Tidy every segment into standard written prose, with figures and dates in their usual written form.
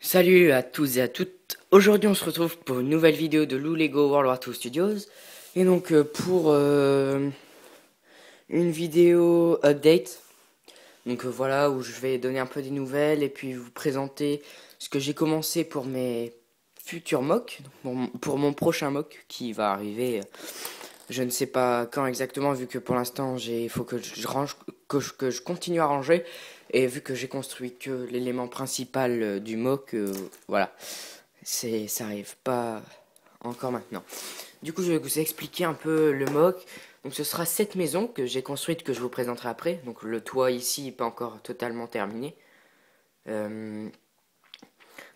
Salut à tous et à toutes. Aujourd'hui on se retrouve pour une nouvelle vidéo de Lou Lego World War II Studios. Et donc pour une vidéo update. Donc voilà, où je vais donner un peu des nouvelles et puis vous présenter ce que j'ai commencé pour mes futurs mocks. Pour mon prochain mock qui va arriver, je ne sais pas quand exactement, vu que pour l'instant il faut que je range, que je continue à ranger. Et vu que j'ai construit que l'élément principal du mock, voilà. Ça arrive pas encore maintenant. Du coup, je vais vous expliquer un peu le mock. Donc, ce sera cette maison que j'ai construite que je vous présenterai après. Donc, le toit ici n'est pas encore totalement terminé. Euh,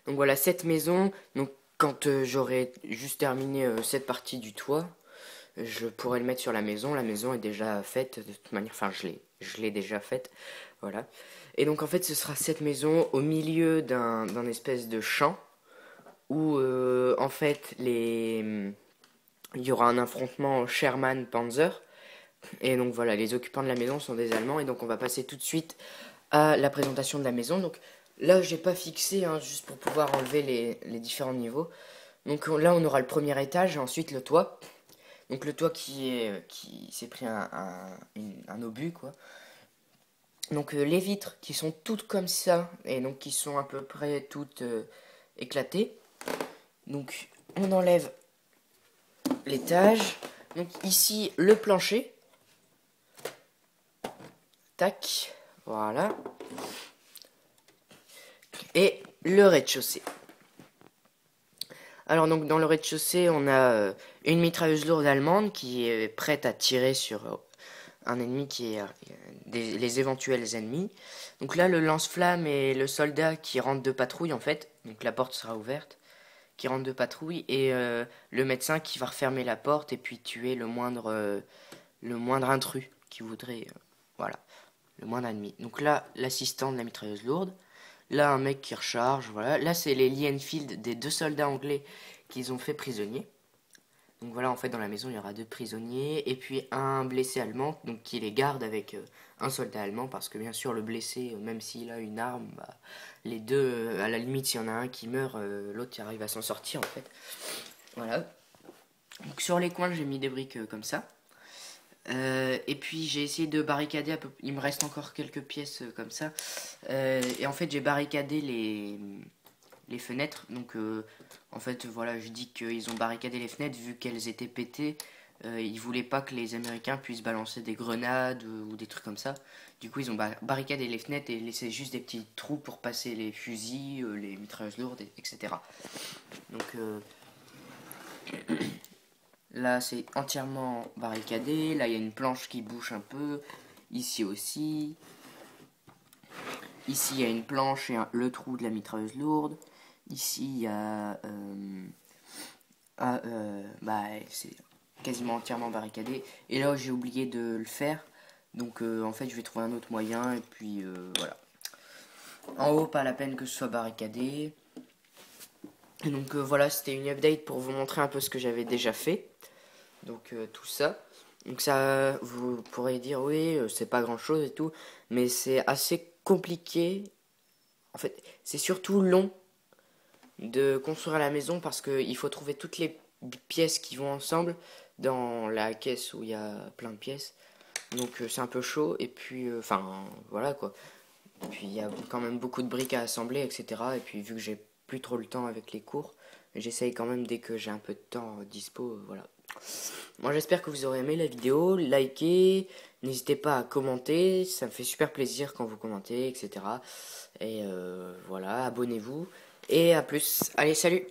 donc voilà, cette maison. Donc, quand j'aurai juste terminé cette partie du toit, je pourrai le mettre sur la maison. La maison est déjà faite de toute manière. Enfin, je l'ai déjà faite. Voilà. Et donc, en fait, ce sera cette maison au milieu d'un espèce de champ où en fait il y aura un affrontement Sherman-Panzer. Et donc voilà, les occupants de la maison sont des Allemands. Et donc on va passer tout de suite à la présentation de la maison. Donc là, j'ai pas fixé, hein, juste pour pouvoir enlever les différents niveaux. Donc là, on aura le premier étage et ensuite le toit. Donc le toit qui s'est pris un obus, quoi. Donc les vitres qui sont toutes comme ça et donc qui sont à peu près toutes éclatées. Donc on enlève l'étage. Donc ici le plancher. Tac, voilà. Et le rez-de-chaussée. Alors donc dans le rez-de-chaussée, on a une mitrailleuse lourde allemande qui est prête à tirer sur un ennemi qui est les éventuels ennemis. Donc là, le lance-flamme et le soldat qui rentre de patrouille en fait. Donc la porte sera ouverte, qui rentre de patrouille et le médecin qui va refermer la porte et puis tuer le moindre intrus qui voudrait, voilà, le moindre ennemi. Donc là, l'assistant de la mitrailleuse lourde. Là, un mec qui recharge, voilà. Là, c'est les Lee Enfield des deux soldats anglais qu'ils ont fait prisonniers. Donc voilà, en fait, dans la maison, il y aura deux prisonniers et puis un blessé allemand, donc qui les garde avec un soldat allemand, parce que bien sûr, le blessé, même s'il a une arme, bah, les deux, à la limite, s'il y en a un qui meurt, l'autre arrive à s'en sortir, en fait. Voilà. Donc sur les coins, j'ai mis des briques comme ça. Et puis j'ai essayé de barricader un peu. Il me reste encore quelques pièces comme ça. Et en fait j'ai barricadé les fenêtres. Donc en fait voilà, je dis qu'ils ont barricadé les fenêtres vu qu'elles étaient pétées. Ils voulaient pas que les Américains puissent balancer des grenades ou des trucs comme ça. Du coup ils ont barricadé les fenêtres et laissé juste des petits trous pour passer les fusils, les mitrailleuses lourdes, etc. Donc là, c'est entièrement barricadé. Là, il y a une planche qui bouge un peu. Ici aussi. Ici, il y a une planche et le trou de la mitrailleuse lourde. Ici, il y a... bah, c'est quasiment entièrement barricadé. Et là, j'ai oublié de le faire. Donc, en fait, je vais trouver un autre moyen. Et puis, voilà. En haut, pas la peine que ce soit barricadé. Et donc, voilà, c'était une update pour vous montrer un peu ce que j'avais déjà fait. Donc tout ça. Donc ça, vous pourrez dire oui, c'est pas grand chose et tout, mais c'est assez compliqué. En fait, c'est surtout long de construire la maison parce qu'il faut trouver toutes les pièces qui vont ensemble dans la caisse où il y a plein de pièces. Donc c'est un peu chaud et puis, enfin voilà quoi. Et puis il y a quand même beaucoup de briques à assembler, etc. Et puis vu que j'ai plus trop le temps avec les cours, j'essaye quand même dès que j'ai un peu de temps dispo, voilà. Moi j'espère que vous aurez aimé la vidéo, likez, n'hésitez pas à commenter, ça me fait super plaisir quand vous commentez, etc. Et voilà, abonnez-vous, et à plus, allez salut!